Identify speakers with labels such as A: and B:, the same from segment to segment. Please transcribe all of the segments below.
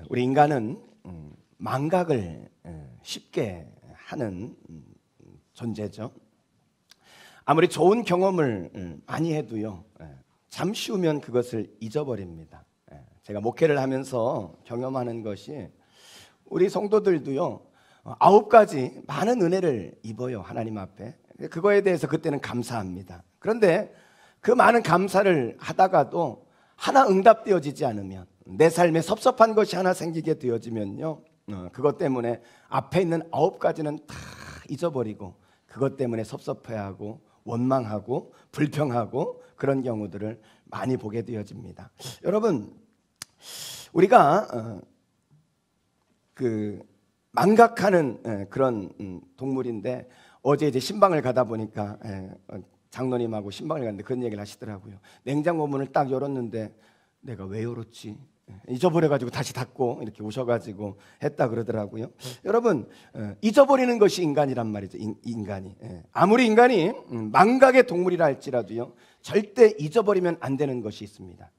A: 우리 인간은 망각을 쉽게 하는 존재죠. 아무리 좋은 경험을 많이 해도요, 잠시 후면 그것을 잊어버립니다. 제가 목회를 하면서 경험하는 것이, 우리 성도들도요 9가지 많은 은혜를 입어요, 하나님 앞에. 그거에 대해서 그때는 감사합니다. 그런데 그 많은 감사를 하다가도 하나 응답되어지지 않으면, 내 삶에 섭섭한 것이 하나 생기게 되어지면요, 그것 때문에 앞에 있는 9가지는 다 잊어버리고 그것 때문에 섭섭해하고 원망하고 불평하고 그런 경우들을 많이 보게 되어집니다. 여러분, 우리가 망각하는 그런 동물인데, 어제 이제 신방을 가다 보니까 장로님하고 신방을 갔는데 그런 얘기를 하시더라고요. 냉장고 문을 딱 열었는데 내가 왜 열었지? 잊어버려가지고 다시 닫고 이렇게 오셔가지고 했다 그러더라고요. 여러분, 잊어버리는 것이 인간이란 말이죠. 인간이 아무리 인간이 망각의 동물이라 할지라도요, 절대 잊어버리면 안 되는 것이 있습니다.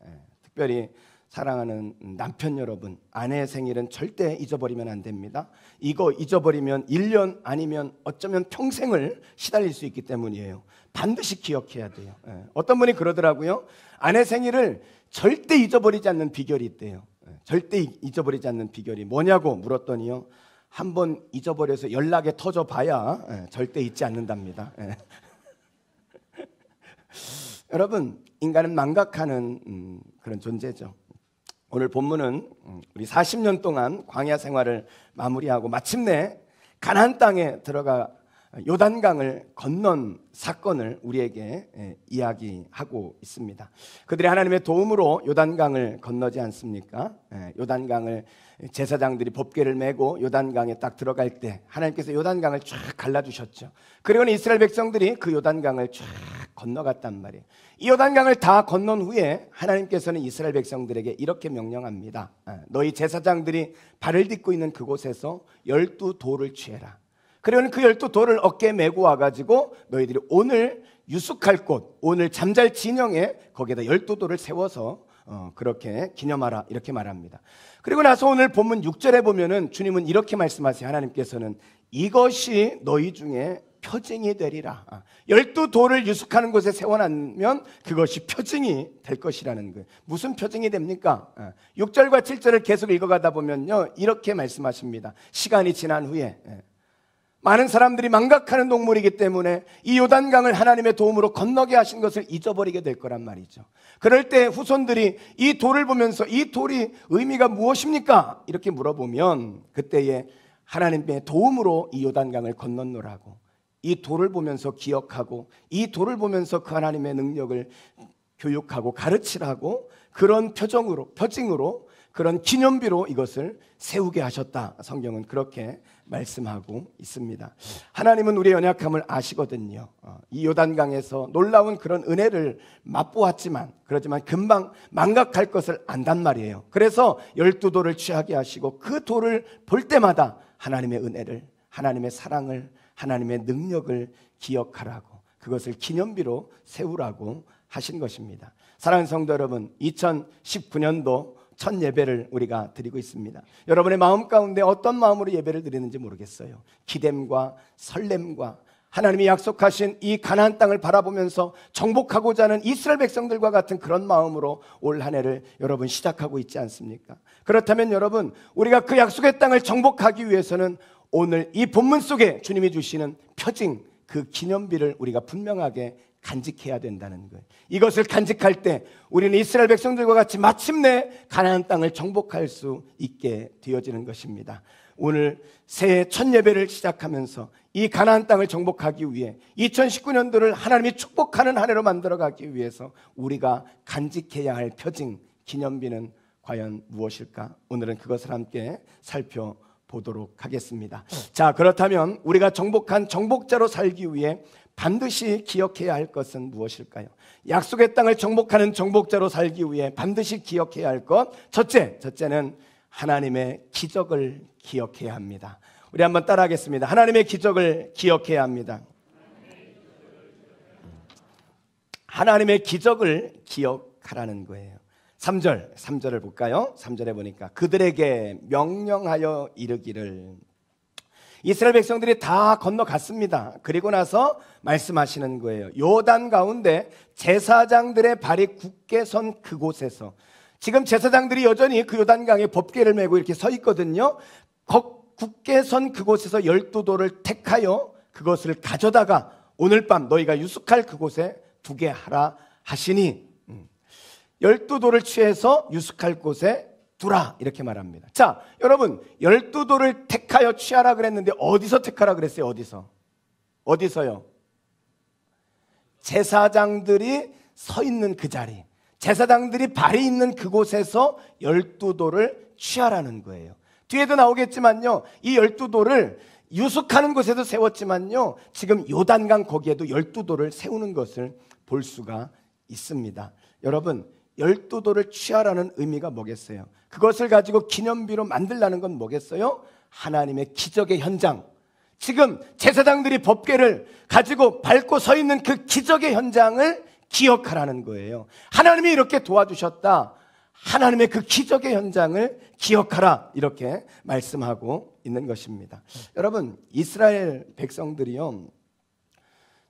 A: 특별히 사랑하는 남편 여러분, 아내의 생일은 절대 잊어버리면 안 됩니다. 이거 잊어버리면 1년 아니면 어쩌면 평생을 시달릴 수 있기 때문이에요. 반드시 기억해야 돼요. 어떤 분이 그러더라고요. 아내 생일을 절대 잊어버리지 않는 비결이 있대요. 절대 잊어버리지 않는 비결이 뭐냐고 물었더니요, 한번 잊어버려서 연락에 터져봐야 절대 잊지 않는답니다. 여러분, 인간은 망각하는 그런 존재죠. 오늘 본문은 우리 40년 동안 광야 생활을 마무리하고 마침내 가나안 땅에 들어가 요단강을 건넌 사건을 우리에게 이야기하고 있습니다. 그들이 하나님의 도움으로 요단강을 건너지 않습니까? 요단강을 제사장들이 법궤를 메고 요단강에 딱 들어갈 때 하나님께서 요단강을 쫙 갈라주셨죠. 그리고는 이스라엘 백성들이 그 요단강을 쫙 건너갔단 말이에요. 이 요단강을 다 건넌 후에 하나님께서는 이스라엘 백성들에게 이렇게 명령합니다. 너희 제사장들이 발을 딛고 있는 그곳에서 12돌을 취해라. 그리고는 그 12돌을 어깨에 메고 와가지고 너희들이 오늘 유숙할 곳, 오늘 잠잘 진영에 거기에다 12돌을 세워서 그렇게 기념하라, 이렇게 말합니다. 그리고 나서 오늘 본문 6절에 보면은 주님은 이렇게 말씀하세요. 하나님께서는 이것이 너희 중에 표징이 되리라. 12돌을 유숙하는 곳에 세워놓으면 그것이 표징이 될 것이라는 거예요. 무슨 표징이 됩니까? 6절과 7절을 계속 읽어가다 보면요, 이렇게 말씀하십니다. 시간이 지난 후에 많은 사람들이 망각하는 동물이기 때문에 이 요단강을 하나님의 도움으로 건너게 하신 것을 잊어버리게 될 거란 말이죠. 그럴 때 후손들이 이 돌을 보면서 이 돌이 의미가 무엇입니까? 이렇게 물어보면 그때에 하나님의 도움으로 이 요단강을 건넜노라고, 이 돌을 보면서 기억하고 이 돌을 보면서 그 하나님의 능력을 교육하고 가르치라고, 그런 표징으로 그런 기념비로 이것을 세우게 하셨다. 성경은 그렇게 말씀하고 있습니다. 하나님은 우리의 연약함을 아시거든요. 이 요단강에서 놀라운 그런 은혜를 맛보았지만, 그렇지만 금방 망각할 것을 안단 말이에요. 그래서 12돌을 취하게 하시고 그 돌을 볼 때마다 하나님의 은혜를, 하나님의 사랑을, 하나님의 능력을 기억하라고, 그것을 기념비로 세우라고 하신 것입니다. 사랑하는 성도 여러분, 2019년도 첫 예배를 우리가 드리고 있습니다. 여러분의 마음 가운데 어떤 마음으로 예배를 드리는지 모르겠어요. 기쁨과 설렘과 하나님이 약속하신 이 가나안 땅을 바라보면서 정복하고자 하는 이스라엘 백성들과 같은 그런 마음으로 올 한 해를 여러분 시작하고 있지 않습니까? 그렇다면 여러분, 우리가 그 약속의 땅을 정복하기 위해서는 오늘 이 본문 속에 주님이 주시는 표징, 그 기념비를 우리가 분명하게 간직해야 된다는 거예요. 이것을 간직할 때 우리는 이스라엘 백성들과 같이 마침내 가나안 땅을 정복할 수 있게 되어지는 것입니다. 오늘 새해 첫 예배를 시작하면서 이 가나안 땅을 정복하기 위해 2019년도를 하나님이 축복하는 한 해로 만들어가기 위해서 우리가 간직해야 할 표징, 기념비는 과연 무엇일까? 오늘은 그것을 함께 살펴보도록 하겠습니다. 자, 그렇다면 우리가 정복한 정복자로 살기 위해 반드시 기억해야 할 것은 무엇일까요? 약속의 땅을 정복하는 정복자로 살기 위해 반드시 기억해야 할 것, 첫째는 하나님의 기적을 기억해야 합니다. 우리 한번 따라하겠습니다. 하나님의 기적을 기억해야 합니다. 하나님의 기적을 기억하라는 거예요. 3절을 볼까요? 3절에 보니까 그들에게 명령하여 이르기를. 이스라엘 백성들이 다 건너갔습니다. 그리고 나서 말씀하시는 거예요. 요단 가운데 제사장들의 발이 굳게 선 그곳에서, 지금 제사장들이 여전히 그 요단강에 법궤를 메고 이렇게 서 있거든요. 굳게 선 그곳에서 12돌을 택하여 그것을 가져다가 오늘 밤 너희가 유숙할 그곳에 두게 하라 하시니, 12돌을 취해서 유숙할 곳에 두라 이렇게 말합니다. 자, 여러분, 12돌을 택하여 취하라 그랬는데 어디서 택하라 그랬어요? 어디서요? 제사장들이 서 있는 그 자리, 제사장들이 발이 있는 그곳에서 12돌을 취하라는 거예요. 뒤에도 나오겠지만요, 이 12돌을 유숙하는 곳에도 세웠지만요, 지금 요단강 거기에도 12돌을 세우는 것을 볼 수가 있습니다. 여러분, 12돌을 취하라는 의미가 뭐겠어요? 그것을 가지고 기념비로 만들라는 건 뭐겠어요? 하나님의 기적의 현장, 지금 제사장들이 법궤를 가지고 밟고 서 있는 그 기적의 현장을 기억하라는 거예요. 하나님이 이렇게 도와주셨다, 하나님의 그 기적의 현장을 기억하라, 이렇게 말씀하고 있는 것입니다. 여러분, 이스라엘 백성들이요,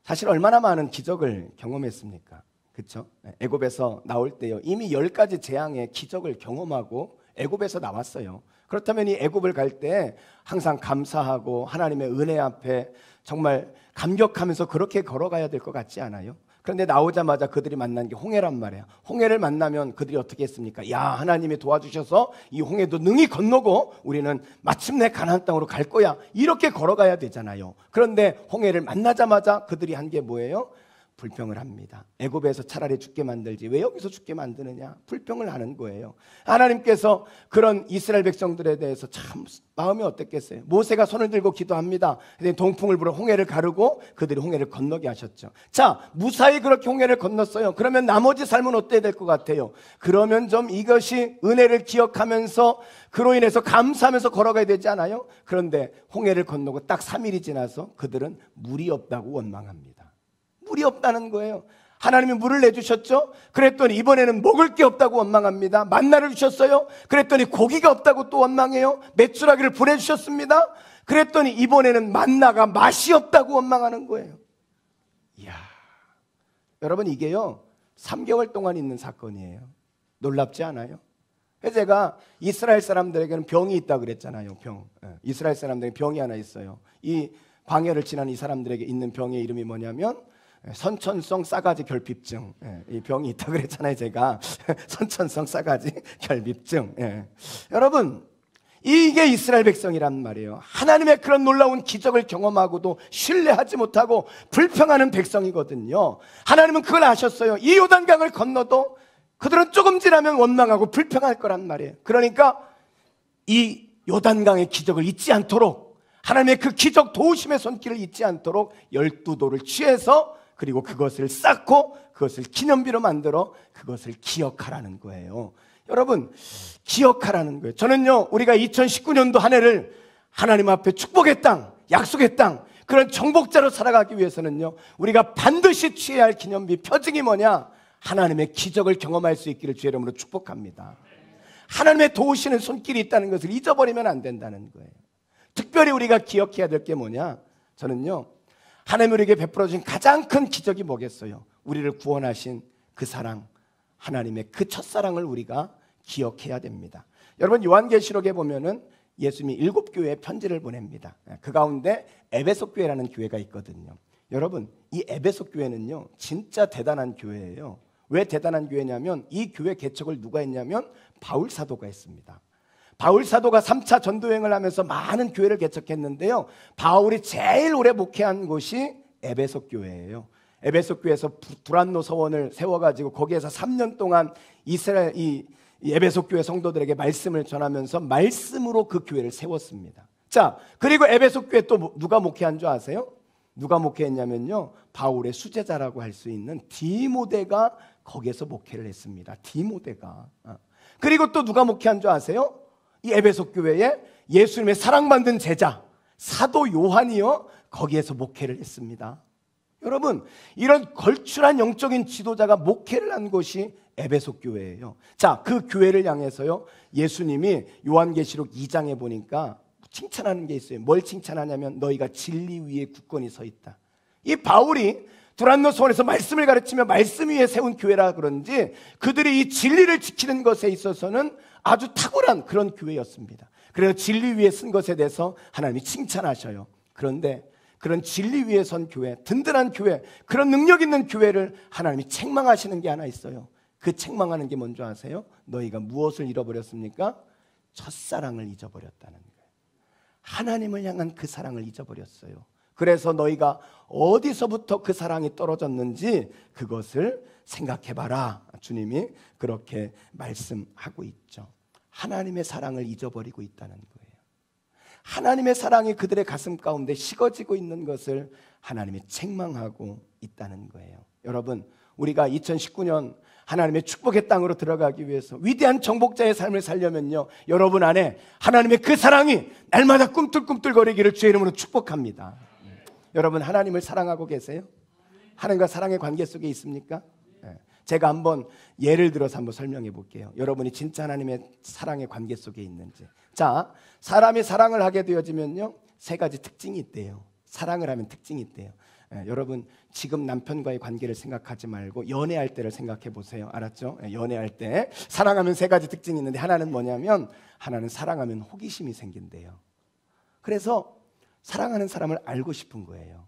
A: 사실 얼마나 많은 기적을 경험했습니까? 그렇죠? 애굽에서 나올 때요, 이미 10가지 재앙의 기적을 경험하고 애굽에서 나왔어요. 그렇다면 이 애굽을 갈 때 항상 감사하고 하나님의 은혜 앞에 정말 감격하면서 그렇게 걸어가야 될 것 같지 않아요? 그런데 나오자마자 그들이 만난 게 홍해란 말이에요. 홍해를 만나면 그들이 어떻게 했습니까? 야, 하나님이 도와주셔서 이 홍해도 능히 건너고 우리는 마침내 가나안 땅으로 갈 거야, 이렇게 걸어가야 되잖아요. 그런데 홍해를 만나자마자 그들이 한 게 뭐예요? 불평을 합니다. 애굽에서 차라리 죽게 만들지 왜 여기서 죽게 만드느냐, 불평을 하는 거예요. 하나님께서 그런 이스라엘 백성들에 대해서 참 마음이 어땠겠어요? 모세가 손을 들고 기도합니다. 동풍을 불어 홍해를 가르고 그들이 홍해를 건너게 하셨죠. 자, 무사히 그렇게 홍해를 건넜어요. 그러면 나머지 삶은 어때야 될 것 같아요? 그러면 좀 이것이 은혜를 기억하면서 그로 인해서 감사하면서 걸어가야 되지 않아요? 그런데 홍해를 건너고 딱 3일이 지나서 그들은 물이 없다고 원망합니다. 물이 없다는 거예요. 하나님이 물을 내주셨죠? 그랬더니 이번에는 먹을 게 없다고 원망합니다. 만나를 주셨어요? 그랬더니 고기가 없다고 또 원망해요. 메추라기를 보내주셨습니다. 그랬더니 이번에는 만나가 맛이 없다고 원망하는 거예요. 이야, 여러분, 이게요 3개월 동안 있는 사건이에요. 놀랍지 않아요? 제가 이스라엘 사람들에게는 병이 있다고 그랬잖아요. 병. 이스라엘 사람들에게 병이 하나 있어요. 이 광야를 지난 이 사람들에게 있는 병의 이름이 뭐냐면 선천성 싸가지 결핍증, 이 병이 있다고 그랬잖아요. 제가 선천성 싸가지 결핍증. 여러분, 이게 이스라엘 백성이란 말이에요. 하나님의 그런 놀라운 기적을 경험하고도 신뢰하지 못하고 불평하는 백성이거든요. 하나님은 그걸 아셨어요. 이 요단강을 건너도 그들은 조금 지나면 원망하고 불평할 거란 말이에요. 그러니까 이 요단강의 기적을 잊지 않도록, 하나님의 그 기적 도우심의 손길을 잊지 않도록 12돌을 취해서, 그리고 그것을 쌓고 그것을 기념비로 만들어 그것을 기억하라는 거예요. 여러분, 기억하라는 거예요. 저는요, 우리가 2019년도 한 해를 하나님 앞에 축복의 땅, 약속의 땅, 그런 정복자로 살아가기 위해서는요, 우리가 반드시 취해야 할 기념비, 표징이 뭐냐? 하나님의 기적을 경험할 수 있기를 주의 이름으로 축복합니다. 하나님의 도우시는 손길이 있다는 것을 잊어버리면 안 된다는 거예요. 특별히 우리가 기억해야 될 게 뭐냐? 저는요, 하나님이 우리에게 베풀어 주신 가장 큰 기적이 뭐겠어요? 우리를 구원하신 그 사랑, 하나님의 그 첫사랑을 우리가 기억해야 됩니다. 여러분, 요한계시록에 보면은 예수님이 7교회에 편지를 보냅니다. 그 가운데 에베소 교회라는 교회가 있거든요. 여러분, 이 에베소 교회는요 진짜 대단한 교회예요. 왜 대단한 교회냐면 이 교회 개척을 누가 했냐면 바울 사도가 했습니다. 바울 사도가 3차 전도여행을 하면서 많은 교회를 개척했는데요, 바울이 제일 오래 목회한 곳이 에베소 교회예요. 에베소 교회에서 두란노 서원을 세워가지고 거기에서 3년 동안 이스라엘 이 에베소 교회 성도들에게 말씀을 전하면서 말씀으로 그 교회를 세웠습니다. 자, 그리고 에베소 교회 또 누가 목회한 줄 아세요? 누가 목회했냐면요, 바울의 수제자라고 할 수 있는 디모데가 거기에서 목회를 했습니다. 디모데가. 그리고 또 누가 목회한 줄 아세요? 이 에베소 교회에 예수님의 사랑받는 제자 사도 요한이요 거기에서 목회를 했습니다. 여러분, 이런 걸출한 영적인 지도자가 목회를 한 곳이 에베소 교회예요. 자, 그 교회를 향해서요, 예수님이 요한계시록 2장에 보니까 칭찬하는 게 있어요. 뭘 칭찬하냐면 너희가 진리 위에 굳건히 서 있다. 이 바울이 두란노 소원에서 말씀을 가르치며 말씀 위에 세운 교회라 그런지 그들이 이 진리를 지키는 것에 있어서는 아주 탁월한 그런 교회였습니다. 그래서 진리 위에 쓴 것에 대해서 하나님이 칭찬하셔요. 그런데 그런 진리 위에 선 교회, 든든한 교회, 그런 능력 있는 교회를 하나님이 책망하시는 게 하나 있어요. 그 책망하는 게 뭔지 아세요? 너희가 무엇을 잃어버렸습니까? 첫사랑을 잊어버렸다는 거예요. 하나님을 향한 그 사랑을 잊어버렸어요. 그래서 너희가 어디서부터 그 사랑이 떨어졌는지 그것을 생각해봐라. 주님이 그렇게 말씀하고 있죠. 하나님의 사랑을 잊어버리고 있다는 거예요. 하나님의 사랑이 그들의 가슴 가운데 식어지고 있는 것을 하나님이 책망하고 있다는 거예요. 여러분, 우리가 2019년 하나님의 축복의 땅으로 들어가기 위해서 위대한 정복자의 삶을 살려면요, 여러분 안에 하나님의 그 사랑이 날마다 꿈틀꿈틀거리기를 주의 이름으로 축복합니다. 여러분, 하나님을 사랑하고 계세요? 하나님과 사랑의 관계 속에 있습니까? 제가 한번 예를 들어서 한번 설명해 볼게요. 여러분이 진짜 하나님의 사랑의 관계 속에 있는지. 자, 사람이 사랑을 하게 되어지면요, 세 가지 특징이 있대요. 사랑을 하면 특징이 있대요. 여러분, 지금 남편과의 관계를 생각하지 말고 연애할 때를 생각해 보세요. 알았죠? 연애할 때 사랑하면 세 가지 특징이 있는데, 하나는 뭐냐면, 하나는 사랑하면 호기심이 생긴대요. 그래서 사랑하는 사람을 알고 싶은 거예요.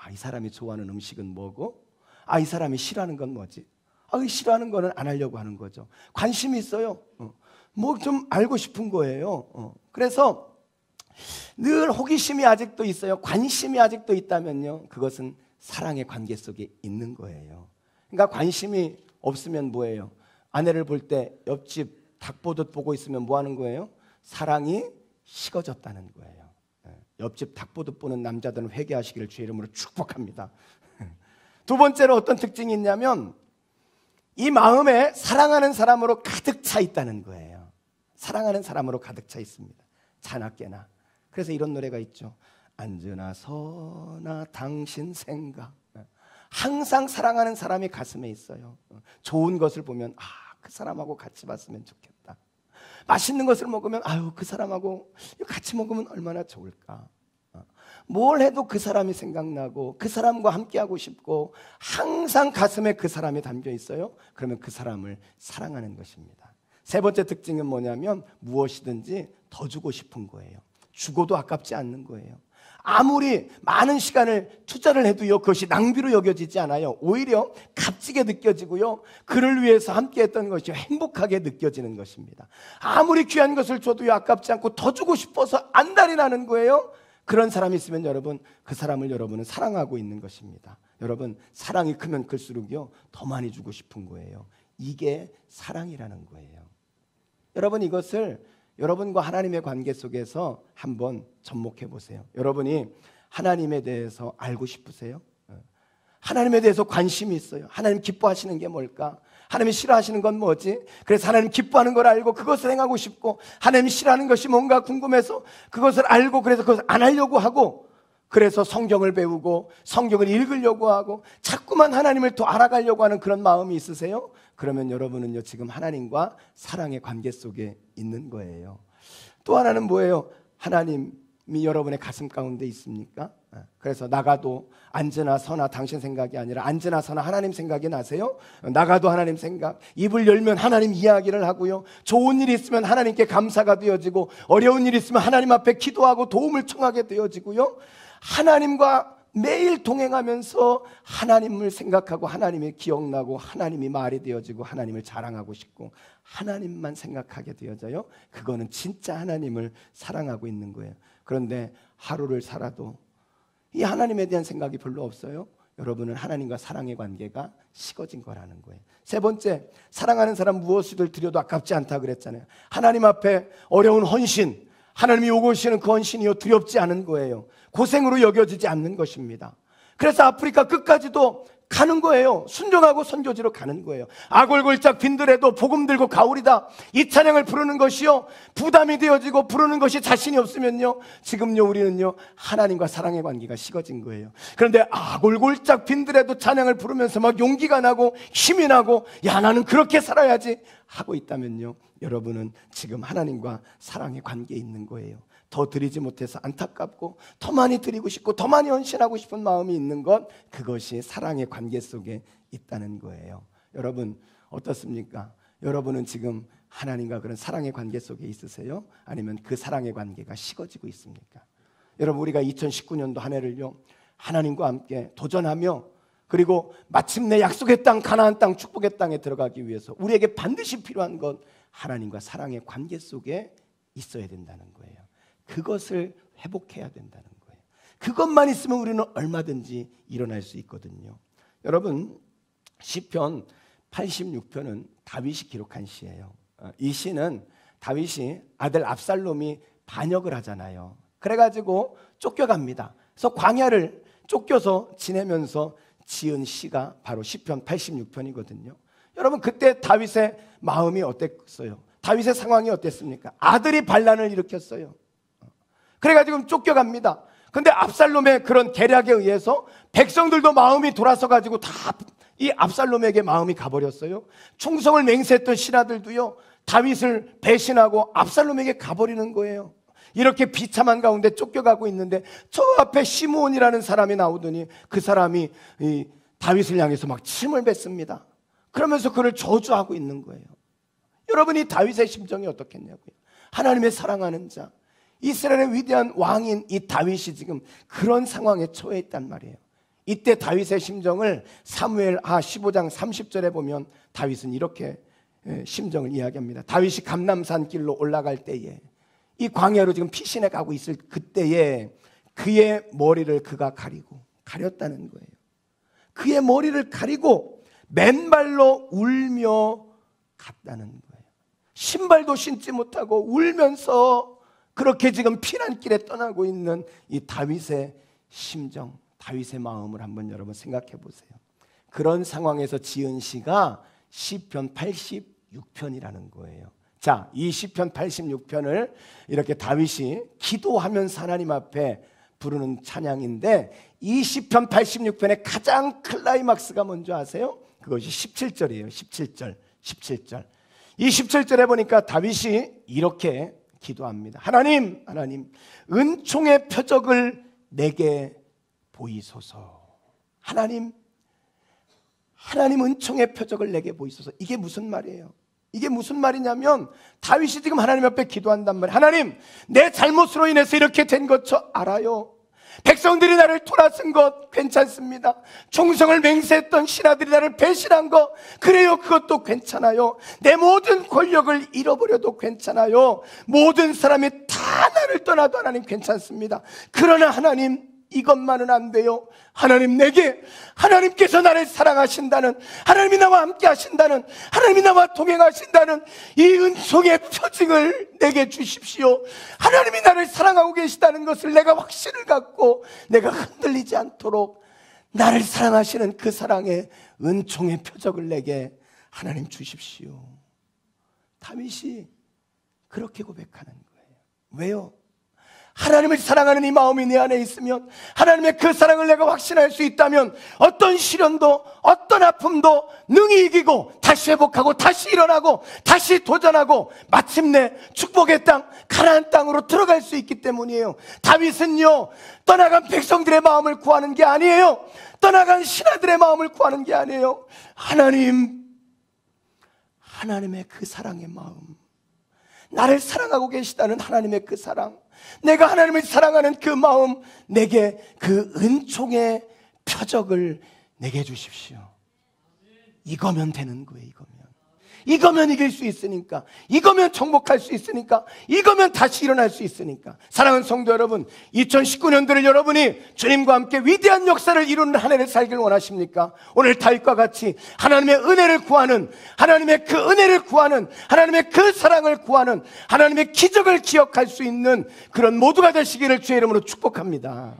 A: 아, 이 사람이 좋아하는 음식은 뭐고, 아, 이 사람이 싫어하는 건 뭐지? 아, 이 싫어하는 거는 안 하려고 하는 거죠. 관심이 있어요. 뭐 좀 알고 싶은 거예요. 그래서 늘 호기심이 아직도 있어요. 관심이 아직도 있다면요, 그것은 사랑의 관계 속에 있는 거예요. 그러니까 관심이 없으면 뭐예요? 아내를 볼 때 옆집 닭 보듯 보고 있으면 뭐 하는 거예요? 사랑이 식어졌다는 거예요. 옆집 닭 보듯 보는 남자들은 회개하시기를 주의 이름으로 축복합니다. 두 번째로 어떤 특징이 있냐면, 이 마음에 사랑하는 사람으로 가득 차 있다는 거예요. 사랑하는 사람으로 가득 차 있습니다. 자나 깨나. 그래서 이런 노래가 있죠. 앉으나 서나 당신 생각. 항상 사랑하는 사람이 가슴에 있어요. 좋은 것을 보면 아, 그 사람하고 같이 봤으면 좋겠다. 맛있는 것을 먹으면 아유, 그 사람하고 같이 먹으면 얼마나 좋을까. 뭘 해도 그 사람이 생각나고 그 사람과 함께하고 싶고 항상 가슴에 그 사람이 담겨 있어요. 그러면 그 사람을 사랑하는 것입니다. 세 번째 특징은 뭐냐면, 무엇이든지 더 주고 싶은 거예요. 죽어도 아깝지 않는 거예요. 아무리 많은 시간을 투자를 해도요, 그것이 낭비로 여겨지지 않아요. 오히려 값지게 느껴지고요, 그를 위해서 함께했던 것이 행복하게 느껴지는 것입니다. 아무리 귀한 것을 줘도요, 아깝지 않고 더 주고 싶어서 안달이 나는 거예요. 그런 사람이 있으면 여러분, 그 사람을 여러분은 사랑하고 있는 것입니다. 여러분, 사랑이 크면 클수록요, 더 많이 주고 싶은 거예요. 이게 사랑이라는 거예요. 여러분, 이것을 여러분과 하나님의 관계 속에서 한번 접목해 보세요. 여러분이 하나님에 대해서 알고 싶으세요? 하나님에 대해서 관심이 있어요. 하나님 기뻐하시는 게 뭘까? 하나님이 싫어하시는 건 뭐지? 그래서 하나님 기뻐하는 걸 알고 그것을 행하고 싶고, 하나님이 싫어하는 것이 뭔가 궁금해서 그것을 알고 그래서 그것을 안 하려고 하고, 그래서 성경을 배우고 성경을 읽으려고 하고 자꾸만 하나님을 더 알아가려고 하는 그런 마음이 있으세요? 그러면 여러분은요, 지금 하나님과 사랑의 관계 속에 있는 거예요. 또 하나는 뭐예요? 하나님이 여러분의 가슴 가운데 있습니까? 그래서 나가도 앉으나 서나 당신 생각이 아니라 앉으나 서나 하나님 생각이 나세요? 나가도 하나님 생각, 입을 열면 하나님 이야기를 하고요, 좋은 일이 있으면 하나님께 감사가 되어지고, 어려운 일이 있으면 하나님 앞에 기도하고 도움을 청하게 되어지고요, 하나님과 매일 동행하면서 하나님을 생각하고 하나님이 기억나고 하나님이 말이 되어지고 하나님을 자랑하고 싶고 하나님만 생각하게 되어져요. 그거는 진짜 하나님을 사랑하고 있는 거예요. 그런데 하루를 살아도 이 하나님에 대한 생각이 별로 없어요. 여러분은 하나님과 사랑의 관계가 식어진 거라는 거예요. 세 번째, 사랑하는 사람 무엇을 드려도 아깝지 않다 그랬잖아요. 하나님 앞에 어려운 헌신, 하나님이 요구하시는 그 헌신이요, 두렵지 않은 거예요. 고생으로 여겨지지 않는 것입니다. 그래서 아프리카 끝까지도 가는 거예요. 순종하고 선교지로 가는 거예요. 아골골짝 빈들에도 복음 들고 가오리다, 이 찬양을 부르는 것이요, 부담이 되어지고 부르는 것이 자신이 없으면요, 지금요 우리는요 하나님과 사랑의 관계가 식어진 거예요. 그런데 아골골짝 빈들에도 찬양을 부르면서 막 용기가 나고 힘이 나고, 야 나는 그렇게 살아야지 하고 있다면요, 여러분은 지금 하나님과 사랑의 관계에 있는 거예요. 더 드리지 못해서 안타깝고 더 많이 드리고 싶고 더 많이 헌신하고 싶은 마음이 있는 것, 그것이 사랑의 관계 속에 있다는 거예요. 여러분 어떻습니까? 여러분은 지금 하나님과 그런 사랑의 관계 속에 있으세요? 아니면 그 사랑의 관계가 식어지고 있습니까? 여러분, 우리가 2019년도 한 해를요 하나님과 함께 도전하며, 그리고 마침내 약속의 땅, 가나안 땅, 축복의 땅에 들어가기 위해서 우리에게 반드시 필요한 것, 하나님과 사랑의 관계 속에 있어야 된다는 거예요. 그것을 회복해야 된다는 거예요. 그것만 있으면 우리는 얼마든지 일어날 수 있거든요. 여러분, 시편 86편은 다윗이 기록한 시예요. 이 시는 다윗이 아들 압살롬이 반역을 하잖아요. 그래가지고 쫓겨갑니다. 그래서 광야를 쫓겨서 지내면서 지은 시가 바로 시편 86편이거든요. 여러분, 그때 다윗의 마음이 어땠어요? 다윗의 상황이 어땠습니까? 아들이 반란을 일으켰어요. 그래가지고 쫓겨갑니다. 근데 압살롬의 그런 계략에 의해서 백성들도 마음이 돌아서 가지고 다 이 압살롬에게 마음이 가버렸어요. 충성을 맹세했던 신하들도요 다윗을 배신하고 압살롬에게 가버리는 거예요. 이렇게 비참한 가운데 쫓겨가고 있는데 저 앞에 시므온이라는 사람이 나오더니 그 사람이 이 다윗을 향해서 막 침을 뱉습니다. 그러면서 그를 저주하고 있는 거예요. 여러분이 다윗의 심정이 어떻겠냐고요? 하나님의 사랑하는 자, 이스라엘의 위대한 왕인 이 다윗이 지금 그런 상황에 처해 있단 말이에요. 이때 다윗의 심정을 사무엘하 15장 30절에 보면 다윗은 이렇게 심정을 이야기합니다. 다윗이 감람산 길로 올라갈 때에, 이 광야로 지금 피신해 가고 있을 그때에 그의 머리를 그가 가렸다는 거예요. 그의 머리를 가리고 맨발로 울며 갔다는 거예요. 신발도 신지 못하고 울면서 그렇게 지금 피난길에 떠나고 있는 이 다윗의 심정, 다윗의 마음을 한번 여러분 생각해 보세요. 그런 상황에서 지은 시가 시편 86편이라는 거예요. 자, 이 시편 86편을 이렇게 다윗이 기도하면서 하나님 앞에 부르는 찬양인데, 이 시편 86편의 가장 클라이막스가 뭔지 아세요? 그것이 17절이에요. 17절. 이 17절에 보니까 다윗이 이렇게 기도합니다. 하나님, 은총의 표적을 내게 보이소서. 하나님 은총의 표적을 내게 보이소서. 이게 무슨 말이에요? 이게 무슨 말이냐면 다윗이 지금 하나님 앞에 기도한단 말이에요. 하나님, 내 잘못으로 인해서 이렇게 된 것 저 알아요. 백성들이 나를 돌아선 것 괜찮습니다. 충성을 맹세했던 신하들이 나를 배신한 것, 그래요, 그것도 괜찮아요. 내 모든 권력을 잃어버려도 괜찮아요. 모든 사람이 다 나를 떠나도 하나님 괜찮습니다. 그러나 하나님, 이것만은 안 돼요. 하나님, 하나님께서 나를 사랑하신다는, 하나님이 나와 함께 하신다는, 하나님이 나와 동행하신다는 이 은총의 표징을 내게 주십시오. 하나님이 나를 사랑하고 계시다는 것을 내가 확신을 갖고 내가 흔들리지 않도록 나를 사랑하시는 그 사랑의 은총의 표적을 내게 하나님 주십시오. 다윗이 그렇게 고백하는 거예요. 왜요? 하나님을 사랑하는 이 마음이 내 안에 있으면, 하나님의 그 사랑을 내가 확신할 수 있다면 어떤 시련도 어떤 아픔도 능히 이기고 다시 회복하고 다시 일어나고 다시 도전하고 마침내 축복의 땅, 가나안 땅으로 들어갈 수 있기 때문이에요. 다윗은요, 떠나간 백성들의 마음을 구하는 게 아니에요. 떠나간 신하들의 마음을 구하는 게 아니에요. 하나님의 그 사랑의 마음, 나를 사랑하고 계시다는 하나님의 그 사랑, 내가 하나님을 사랑하는 그 마음, 내게 그 은총의 표적을 내게 주십시오. 이거면 되는 거예요. 이거면 이길 수 있으니까, 이거면 정복할 수 있으니까, 이거면 다시 일어날 수 있으니까. 사랑하는 성도 여러분, 2019년도를 여러분이 주님과 함께 위대한 역사를 이루는 한 해를 살길 원하십니까? 오늘 다윗과 같이 하나님의 은혜를 구하는, 하나님의 그 은혜를 구하는, 하나님의 그 사랑을 구하는, 하나님의 기적을 기억할 수 있는 그런 모두가 되시기를 주의 이름으로 축복합니다.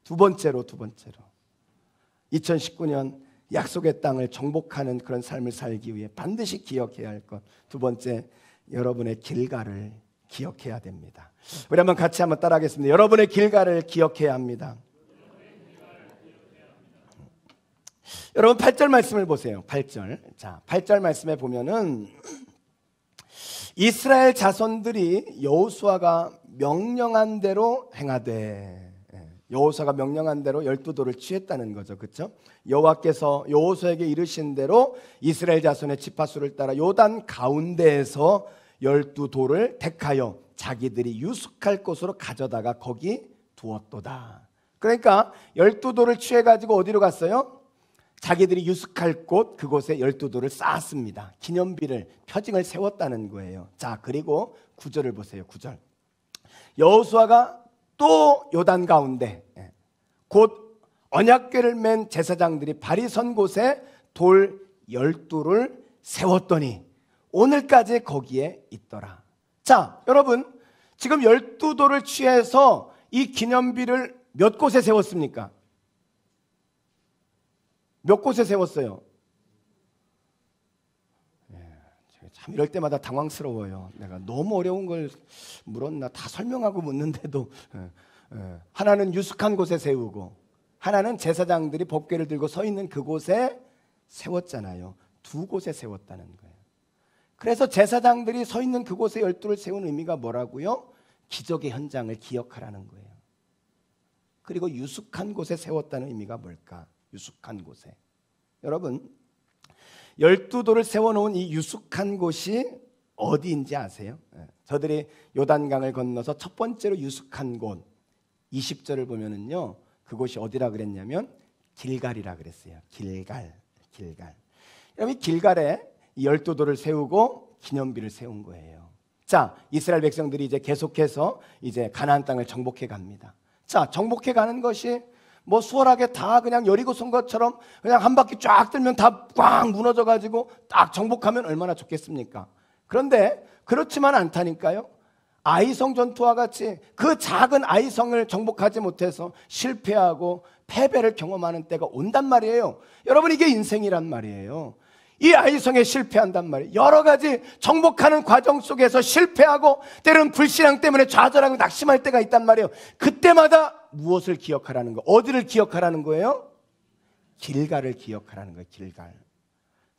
A: 두 번째로 2019년 약속의 땅을 정복하는 그런 삶을 살기 위해 반드시 기억해야 할 것. 두 번째, 여러분의 길가를 기억해야 됩니다. 우리 한번 같이 한번 따라하겠습니다. 여러분의 길가를 기억해야 합니다. 여러분 8절 말씀을 보세요. 8절. 자, 8절 말씀에 보면은 이스라엘 자손들이 여호수아가 명령한 대로 행하되, 여호수아가 명령한 대로 12도를 취했다는 거죠. 그렇죠? 여호와께서 여호수아에게 이르신 대로 이스라엘 자손의 지파수를 따라 요단 가운데에서 12돌을 택하여 자기들이 유숙할 곳으로 가져다가 거기 두었도다. 그러니까 12돌을 취해가지고 어디로 갔어요? 자기들이 유숙할 곳, 그곳에 12돌을 쌓았습니다. 기념비를, 표징을 세웠다는 거예요. 자, 그리고 9절을 보세요. 9절. 여호수아가 또 요단 가운데 곧 언약궤를 맨 제사장들이 발이 선 곳에 돌 12를 세웠더니 오늘까지 거기에 있더라. 자, 여러분, 지금 12돌을 취해서 이 기념비를 몇 곳에 세웠습니까? 몇 곳에 세웠어요? 참 이럴 때마다 당황스러워요. 내가 너무 어려운 걸 물었나? 다 설명하고 묻는데도 하나는 유숙한 곳에 세우고 하나는 제사장들이 법궤를 들고 서 있는 그곳에 세웠잖아요. 두 곳에 세웠다는 거예요. 그래서 제사장들이 서 있는 그곳에 12를 세운 의미가 뭐라고요? 기적의 현장을 기억하라는 거예요. 그리고 유숙한 곳에 세웠다는 의미가 뭘까? 유숙한 곳에. 여러분, 12돌을 세워놓은 이 유숙한 곳이 어디인지 아세요? 저들이 요단강을 건너서 첫 번째로 유숙한 곳 20절을 보면은요, 그곳이 어디라 그랬냐면 길갈이라 그랬어요. 길갈. 여러분, 이 길갈에 이 12돌을 세우고 기념비를 세운 거예요. 자, 이스라엘 백성들이 이제 계속해서 이제 가나안 땅을 정복해 갑니다. 자, 정복해 가는 것이 뭐 수월하게 다 그냥 여리고 선 것처럼 그냥 한 바퀴 쫙 들면 다 꽉 무너져 가지고 딱 정복하면 얼마나 좋겠습니까? 그런데 그렇지만 않다니까요. 아이성 전투와 같이 그 작은 아이성을 정복하지 못해서 실패하고 패배를 경험하는 때가 온단 말이에요. 여러분, 이게 인생이란 말이에요. 이 아이성에 실패한단 말이에요. 여러 가지 정복하는 과정 속에서 실패하고 때로는 불신앙 때문에 좌절하고 낙심할 때가 있단 말이에요. 그때마다 무엇을 기억하라는 거? 어디를 기억하라는 거예요? 길갈을 기억하라는 거예요. 길갈.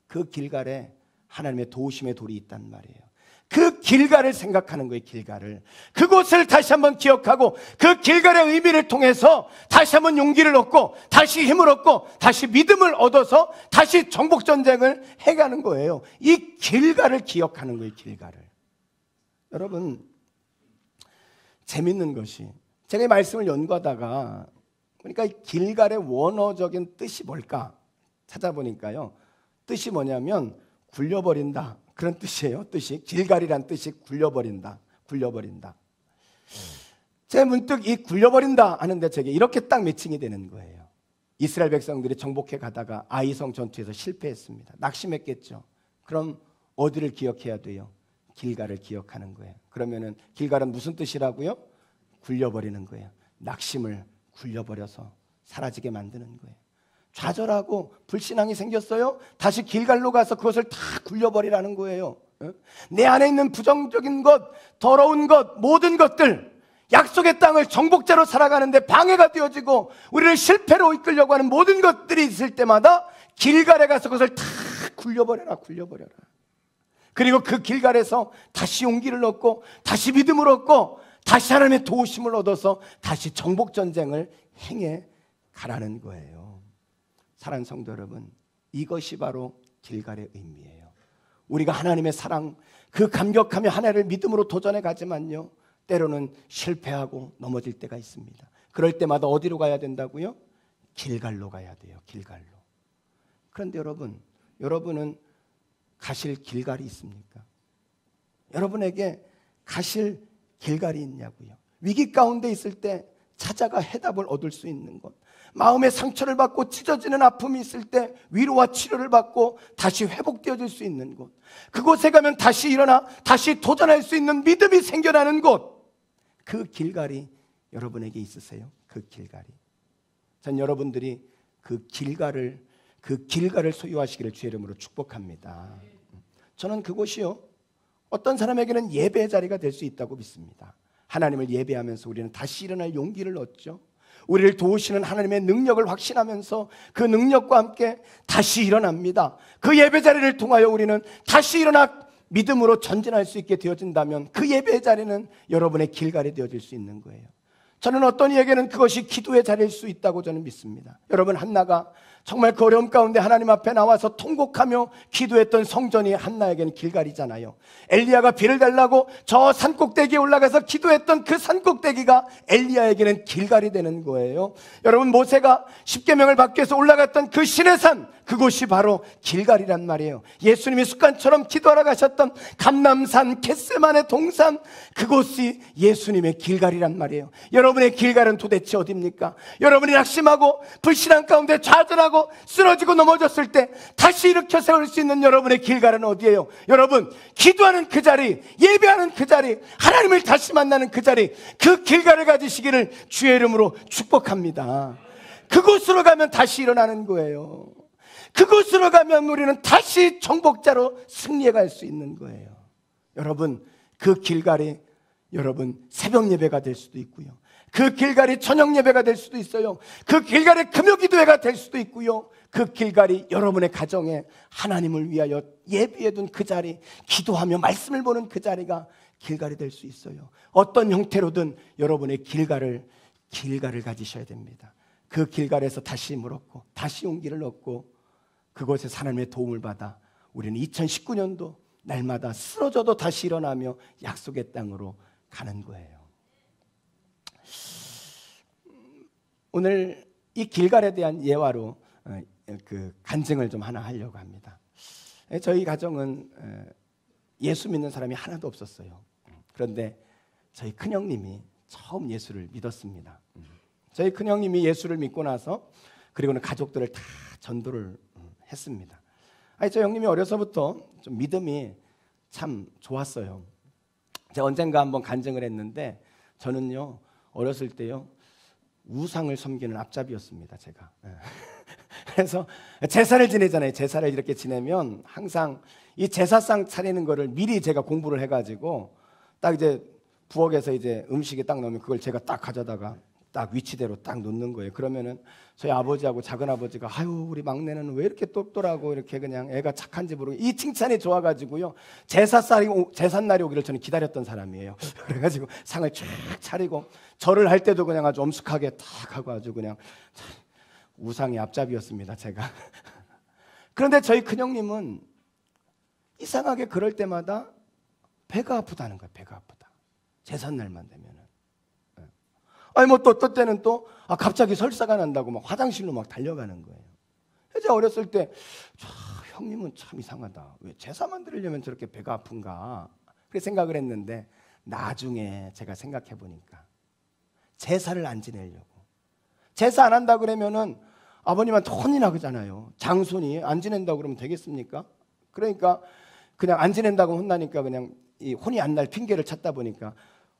A: 그 길갈에 하나님의 도우심의 돌이 있단 말이에요. 그 길갈을 생각하는 거예요. 길갈을. 그곳을 다시 한번 기억하고 그 길갈의 의미를 통해서 다시 한번 용기를 얻고 다시 힘을 얻고 다시 믿음을 얻어서 다시 정복전쟁을 해가는 거예요. 이 길갈을 기억하는 거예요. 길갈을. 여러분, 재밌는 것이 제가 이 말씀을 연구하다가 그러니까 이 길갈의 원어적인 뜻이 뭘까 찾아보니까요, 뜻이 뭐냐면 굴려버린다, 그런 뜻이에요. 뜻이 길갈이란 뜻이 굴려버린다. 제 문득 이 굴려버린다 하는데 저게 이렇게 딱 매칭이 되는 거예요. 이스라엘 백성들이 정복해 가다가 아이성 전투에서 실패했습니다. 낙심했겠죠. 그럼 어디를 기억해야 돼요? 길갈을 기억하는 거예요. 그러면은 길갈은 무슨 뜻이라고요? 굴려버리는 거예요. 낙심을 굴려버려서 사라지게 만드는 거예요. 좌절하고 불신앙이 생겼어요? 다시 길갈로 가서 그것을 다 굴려버리라는 거예요. 내 안에 있는 부정적인 것, 더러운 것, 모든 것들, 약속의 땅을 정복자로 살아가는데 방해가 되어지고 우리를 실패로 이끌려고 하는 모든 것들이 있을 때마다 길갈에 가서 그것을 다 굴려버려라. 그리고 그 길갈에서 다시 용기를 얻고 다시 믿음을 얻고 다시 하나님의 도우심을 얻어서 다시 정복전쟁을 행해 가라는 거예요. 사랑하는 성도 여러분, 이것이 바로 길갈의 의미예요. 우리가 하나님의 사랑, 그 감격하며 하나님을 믿음으로 도전해 가지만요, 때로는 실패하고 넘어질 때가 있습니다. 그럴 때마다 어디로 가야 된다고요? 길갈로 가야 돼요. 길갈로. 그런데 여러분은 가실 길갈이 있습니까? 여러분에게 가실 길갈이 있냐고요. 위기 가운데 있을 때 찾아가 해답을 얻을 수 있는 것, 마음의 상처를 받고 찢어지는 아픔이 있을 때 위로와 치료를 받고 다시 회복되어질 수 있는 곳, 그곳에 가면 다시 일어나 다시 도전할 수 있는 믿음이 생겨나는 곳, 그 길갈이 여러분에게 있으세요? 그 길갈이. 전 여러분들이 그 길가를 소유하시기를 주의 이름으로 축복합니다. 저는 그곳이요, 어떤 사람에게는 예배의 자리가 될 수 있다고 믿습니다. 하나님을 예배하면서 우리는 다시 일어날 용기를 얻죠. 우리를 도우시는 하나님의 능력을 확신하면서 그 능력과 함께 다시 일어납니다. 그 예배 자리를 통하여 우리는 다시 일어나 믿음으로 전진할 수 있게 되어진다면 그 예배의 자리는 여러분의 길갈이 되어질 수 있는 거예요. 저는 어떤 이에게는 그것이 기도의 자리일 수 있다고 저는 믿습니다. 여러분, 한나가 정말 그 어려움 가운데 하나님 앞에 나와서 통곡하며 기도했던 성전이 한나에게는 길갈이잖아요. 엘리야가 비를 달라고 저 산꼭대기에 올라가서 기도했던 그 산꼭대기가 엘리야에게는 길갈이 되는 거예요. 여러분, 모세가 십계명을 받기 위해서 올라갔던 그 시내산, 그곳이 바로 길갈이란 말이에요. 예수님이 습관처럼 기도하러 가셨던 감람산, 겟세마네 동산, 그곳이 예수님의 길갈이란 말이에요. 여러분의 길갈은 도대체 어디입니까? 여러분이 낙심하고 불신앙 가운데 좌절하고 쓰러지고 넘어졌을 때 다시 일으켜 세울 수 있는 여러분의 길갈은 어디예요? 여러분, 기도하는 그 자리, 예배하는 그 자리, 하나님을 다시 만나는 그 자리, 그 길갈을 가지시기를 주의 이름으로 축복합니다. 그곳으로 가면 다시 일어나는 거예요. 그곳으로 가면 우리는 다시 정복자로 승리해 갈 수 있는 거예요. 여러분, 그 길갈이 여러분 새벽 예배가 될 수도 있고요, 그 길갈이 저녁 예배가 될 수도 있어요. 그 길갈이 금요 기도회가 될 수도 있고요, 그 길갈이 여러분의 가정에 하나님을 위하여 예비해둔 그 자리, 기도하며 말씀을 보는 그 자리가 길갈이 될 수 있어요. 어떤 형태로든 여러분의 길갈을 가지셔야 됩니다. 그 길갈에서 다시 힘을 얻고 다시 용기를 얻고 그곳에서 하나님의 도움을 받아 우리는 2019년도 날마다 쓰러져도 다시 일어나며 약속의 땅으로 가는 거예요. 오늘 이 길갈에 대한 예화로 그 간증을 좀 하나 하려고 합니다. 저희 가정은 예수 믿는 사람이 하나도 없었어요. 그런데 저희 큰형님이 처음 예수를 믿었습니다. 저희 큰형님이 예수를 믿고 나서 그리고는 가족들을 다 전도를 했습니다. 저희 형님이 어려서부터 좀 믿음이 참 좋았어요. 제가 언젠가 한번 간증을 했는데 저는요, 어렸을 때요, 우상을 섬기는 앞잡이였습니다, 제가. 그래서 제사를 지내잖아요. 제사를 이렇게 지내면 항상 이 제사상 차리는 거를 미리 제가 공부를 해가지고 딱 이제 부엌에서 이제 음식이 딱 나오면 그걸 제가 딱 가져다가 딱 위치대로 딱 놓는 거예요. 그러면은 저희 아버지하고 작은 아버지가 아유, 우리 막내는 왜 이렇게 똑똑하고 이렇게 그냥 애가 착한지 모르고 이 칭찬이 좋아가지고요, 제삿날이 오기를 저는 기다렸던 사람이에요. 그래가지고 상을 쫙 차리고 절을 할 때도 그냥 아주 엄숙하게 딱 하고 아주 그냥 우상의 앞잡이였습니다, 제가. 그런데 저희 큰형님은 이상하게 그럴 때마다 배가 아프다는 거예요. 배가 아프다. 제삿날만 되면은. 아니 뭐 또 때는 또 갑자기 설사가 난다고 막 화장실로 막 달려가는 거예요. 제가 어렸을 때 형님은 참 이상하다. 왜 제사만 드리려면 저렇게 배가 아픈가? 그렇게 생각을 했는데 나중에 제가 생각해 보니까 제사를 안 지내려고. 제사 안 한다 그러면은 아버님한테 혼이 나잖아요. 장손이 안 지낸다고 그러면 되겠습니까? 그러니까 그냥 안 지낸다고 혼나니까 그냥 이 혼이 안 날 핑계를 찾다 보니까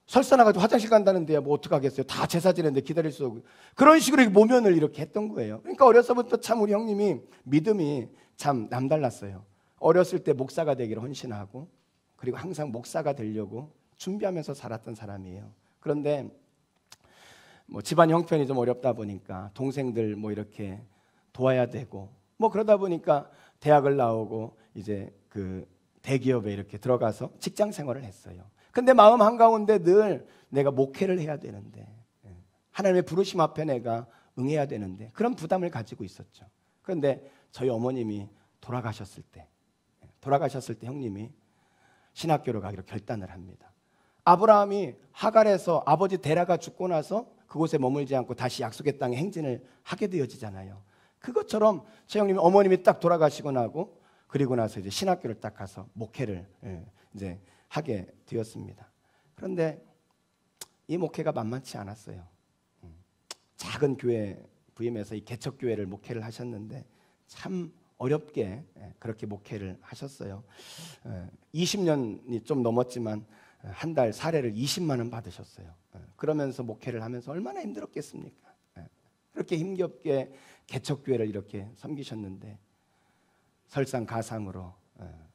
A: 설사 나가지고 화장실 간다는데야 뭐 어떡하겠어요. 다 제사 지내는데 기다릴 수 없고 그런 식으로 모면을 이렇게 했던 거예요. 그러니까 어려서부터 참 우리 형님이 믿음이 참 남달랐어요. 어렸을 때 목사가 되기를 헌신하고 그리고 항상 목사가 되려고 준비하면서 살았던 사람이에요. 그런데 뭐 집안 형편이 좀 어렵다 보니까 동생들 뭐 이렇게 도와야 되고 뭐 그러다 보니까 대학을 나오고 이제 그 대기업에 이렇게 들어가서 직장 생활을 했어요. 근데 마음 한가운데 늘 내가 목회를 해야 되는데 하나님의 부르심 앞에 내가 응해야 되는데 그런 부담을 가지고 있었죠. 그런데 저희 어머님이 돌아가셨을 때 형님이 신학교로 가기로 결단을 합니다. 아브라함이 하갈에서 아버지 데라가 죽고 나서 그곳에 머물지 않고 다시 약속의 땅에 행진을 하게 되어지잖아요. 그것처럼 제 형님이 어머님이 딱 돌아가시고 나고 그리고 나서 이제 신학교를 딱 가서 목회를 이제 하게 되었습니다. 그런데 이 목회가 만만치 않았어요. 작은 교회 부임해서 이 개척교회를 목회를 하셨는데 참 어렵게 그렇게 목회를 하셨어요. 20년이 좀 넘었지만 한 달 사례를 20만 원 받으셨어요. 그러면서 목회를 하면서 얼마나 힘들었겠습니까? 그렇게 힘겹게 개척교회를 이렇게 섬기셨는데 설상가상으로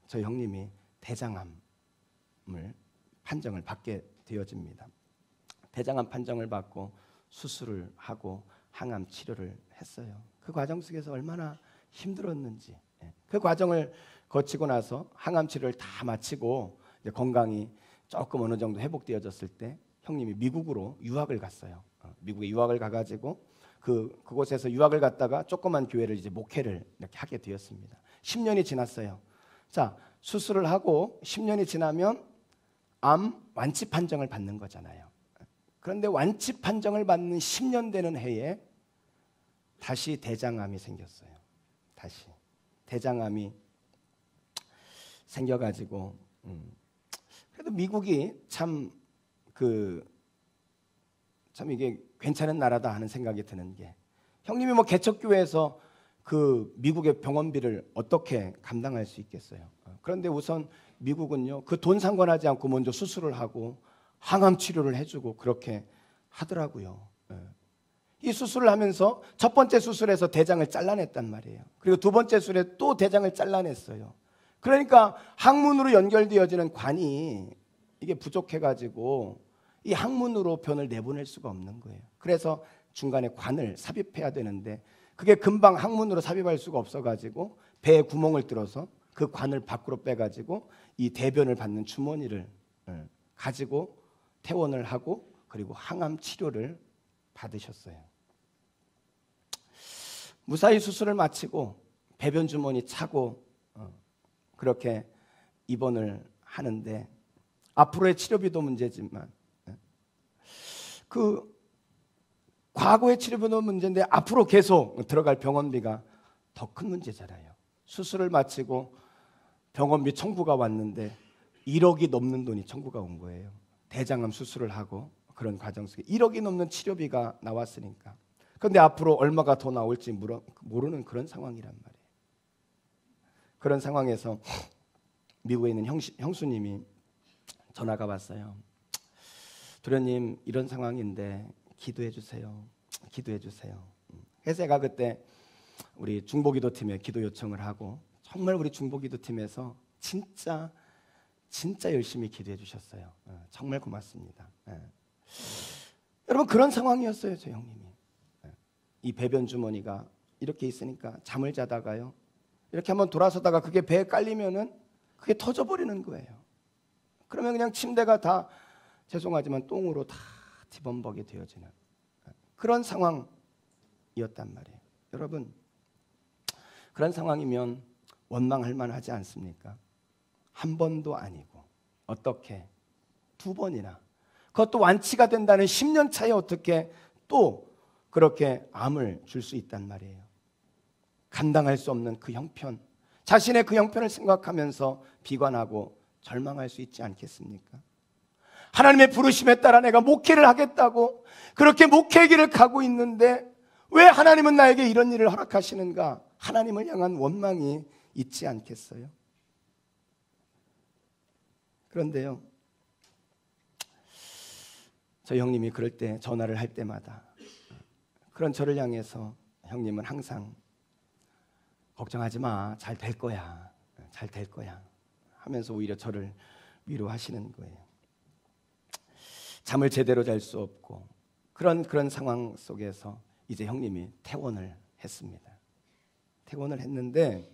A: 저 형님이 대장암을 판정을 받게 되어집니다. 대장암 판정을 받고 수술을 하고 항암 치료를 했어요. 그 과정 속에서 얼마나 힘들었는지, 그 과정을 거치고 나서 항암 치료를 다 마치고 이제 건강이 조금 어느 정도 회복되어졌을 때 형님이 미국으로 유학을 갔어요. 미국에 유학을 가가지고 그곳에서 유학을 갔다가 조그만 교회를 이제 목회를 이렇게 하게 되었습니다. 10년이 지났어요. 자, 수술을 하고 10년이 지나면 암 완치 판정을 받는 거잖아요. 그런데 완치 판정을 받는 10년 되는 해에 다시 대장암이 생겼어요. 다시 대장암이 생겨가지고 그래도 미국이 참 이게 괜찮은 나라다 하는 생각이 드는 게 형님이 뭐 개척교회에서 그 미국의 병원비를 어떻게 감당할 수 있겠어요? 그런데 우선 미국은요 그 돈 상관하지 않고 먼저 수술을 하고 항암 치료를 해주고 그렇게 하더라고요. 이 수술을 하면서 첫 번째 수술에서 대장을 잘라냈단 말이에요. 그리고 두 번째 수술에 또 대장을 잘라냈어요. 그러니까 항문으로 연결되어지는 관이 이게 부족해가지고 이 항문으로 변을 내보낼 수가 없는 거예요. 그래서 중간에 관을 삽입해야 되는데 그게 금방 항문으로 삽입할 수가 없어가지고 배에 구멍을 뚫어서 그 관을 밖으로 빼가지고 이 대변을 받는 주머니를 가지고 퇴원을 하고 그리고 항암 치료를 받으셨어요. 무사히 수술을 마치고 배변 주머니 차고 그렇게 입원을 하는데 앞으로의 치료비도 문제지만 그 과거의 치료비도 문제인데 앞으로 계속 들어갈 병원비가 더 큰 문제잖아요. 수술을 마치고 병원비 청구가 왔는데 1억이 넘는 돈이 청구가 온 거예요. 대장암 수술을 하고 그런 과정 속에 1억이 넘는 치료비가 나왔으니까. 그런데 앞으로 얼마가 더 나올지 모르는 그런 상황이란 말이에요. 그런 상황에서 미국에 있는 형수님이 전화가 왔어요. 도련님 이런 상황인데 기도해 주세요. 기도해 주세요. 그래서 제가 그때 우리 중보기도팀에 기도 요청을 하고 정말 우리 중보기도팀에서 진짜 열심히 기도해 주셨어요. 정말 고맙습니다. 여러분 그런 상황이었어요. 저 형님이. 이 배변 주머니가 이렇게 있으니까 잠을 자다가요. 이렇게 한번 돌아서다가 그게 배에 깔리면은 그게 터져버리는 거예요. 그러면 그냥 침대가 다 죄송하지만 똥으로 다 뒤범벅이 되어지는 그런 상황이었단 말이에요. 여러분 그런 상황이면 원망할 만하지 않습니까? 한 번도 아니고 어떻게 두 번이나 그것도 완치가 된다는 10년 차에 어떻게 또 그렇게 암을 줄 수 있단 말이에요. 감당할 수 없는 그 형편, 자신의 그 형편을 생각하면서 비관하고 절망할 수 있지 않겠습니까? 하나님의 부르심에 따라 내가 목회를 하겠다고 그렇게 목회의 길을 가고 있는데 왜 하나님은 나에게 이런 일을 허락하시는가? 하나님을 향한 원망이 있지 않겠어요? 그런데요, 저 형님이 그럴 때 전화를 할 때마다 그런 저를 향해서 형님은 항상 걱정하지 마, 잘 될 거야, 잘 될 거야 하면서 오히려 저를 위로하시는 거예요. 잠을 제대로 잘 수 없고 그런 상황 속에서 이제 형님이 퇴원을 했습니다. 퇴원을 했는데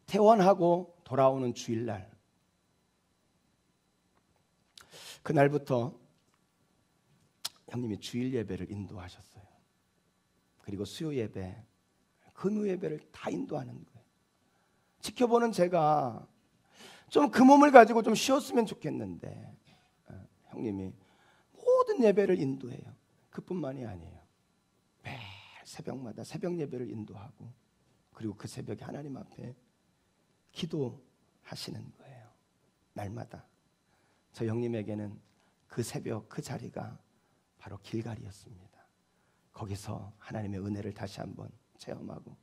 A: 퇴원하고 돌아오는 주일날 그날부터 형님이 주일 예배를 인도하셨어요. 그리고 수요 예배, 금요 예배를 다 인도하는 거예요. 지켜보는 제가 좀 그 몸을 가지고 좀 쉬었으면 좋겠는데 형님이 모든 예배를 인도해요. 그뿐만이 아니에요. 매일 새벽마다 새벽 예배를 인도하고 그리고 그 새벽에 하나님 앞에 기도하시는 거예요. 날마다. 저 형님에게는 그 새벽 그 자리가 바로 길갈이었습니다. 거기서 하나님의 은혜를 다시 한번 체험하고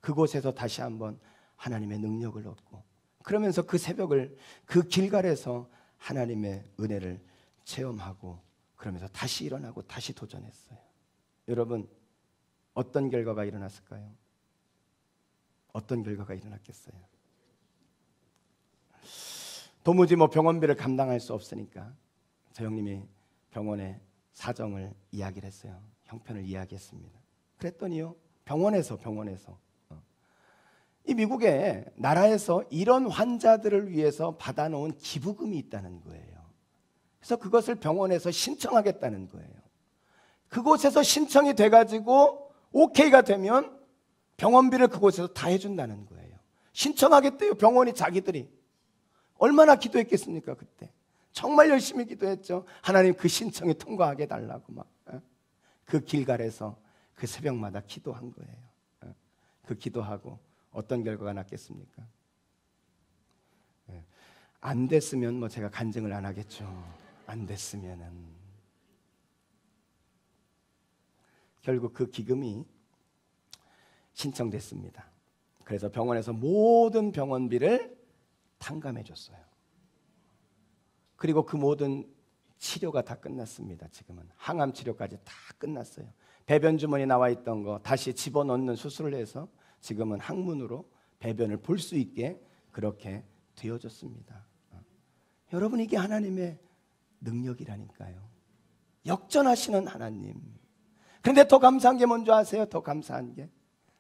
A: 그곳에서 다시 한번 하나님의 능력을 얻고 그러면서 그 새벽을 그 길갈에서 하나님의 은혜를 체험하고 그러면서 다시 일어나고 다시 도전했어요. 여러분 어떤 결과가 일어났을까요? 어떤 결과가 일어났겠어요? 도무지 병원비를 감당할 수 없으니까 저 형님이 병원에 사정을 이야기를 했어요. 형편을 이야기했습니다. 그랬더니요, 병원에서 이 미국의 나라에서 이런 환자들을 위해서 받아놓은 기부금이 있다는 거예요. 그래서 그것을 병원에서 신청하겠다는 거예요. 그곳에서 신청이 돼가지고 오케이가 되면 병원비를 그곳에서 다 해준다는 거예요. 신청하겠대요, 병원이 자기들이. 얼마나 기도했겠습니까, 그때. 정말 열심히 기도했죠. 하나님 그 신청이 통과하게 달라고 막. 그 길갈에서 그 새벽마다 기도한 거예요. 그 기도하고 어떤 결과가 났겠습니까? 안 됐으면 제가 간증을 안 하겠죠. 안 됐으면은. 결국 그 기금이 신청됐습니다. 그래서 병원에서 모든 병원비를 탕감해 줬어요. 그리고 그 모든 치료가 다 끝났습니다. 지금은 항암 치료까지 다 끝났어요. 배변 주머니 나와 있던 거 다시 집어넣는 수술을 해서 지금은 항문으로 배변을 볼 수 있게 그렇게 되어졌습니다. 여러분, 이게 하나님의 능력이라니까요. 역전하시는 하나님. 그런데 더 감사한 게 뭔지 아세요? 더 감사한 게,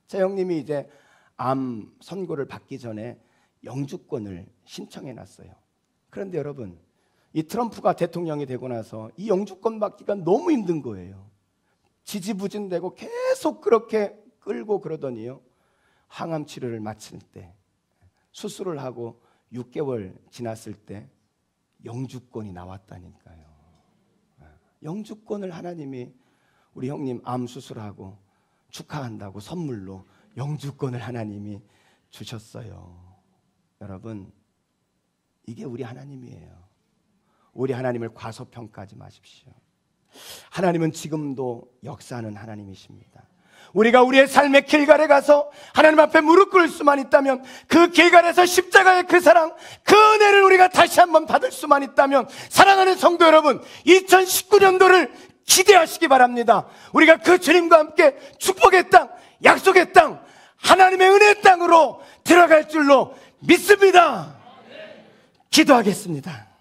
A: 제 형님이 이제 암 선고를 받기 전에 영주권을 신청해 놨어요. 그런데 여러분, 이 트럼프가 대통령이 되고 나서 이 영주권 받기가 너무 힘든 거예요. 지지부진되고 계속 그렇게 끌고 그러더니요, 항암 치료를 마칠 때, 수술을 하고 6개월 지났을 때 영주권이 나왔다니까요. 영주권을 하나님이 우리 형님 암 수술하고 축하한다고 선물로 영주권을 하나님이 주셨어요. 여러분, 이게 우리 하나님이에요. 우리 하나님을 과소평가하지 마십시오. 하나님은 지금도 역사하는 하나님이십니다. 우리가 우리의 삶의 길갈에 가서 하나님 앞에 무릎 꿇을 수만 있다면, 그 길갈에서 십자가의 그 사랑, 그 은혜를 우리가 다시 한번 받을 수만 있다면, 사랑하는 성도 여러분, 2019년도를 기대하시기 바랍니다. 우리가 그 주님과 함께 축복의 땅, 약속의 땅, 하나님의 은혜의 땅으로 들어갈 줄로 믿습니다. 기도하겠습니다.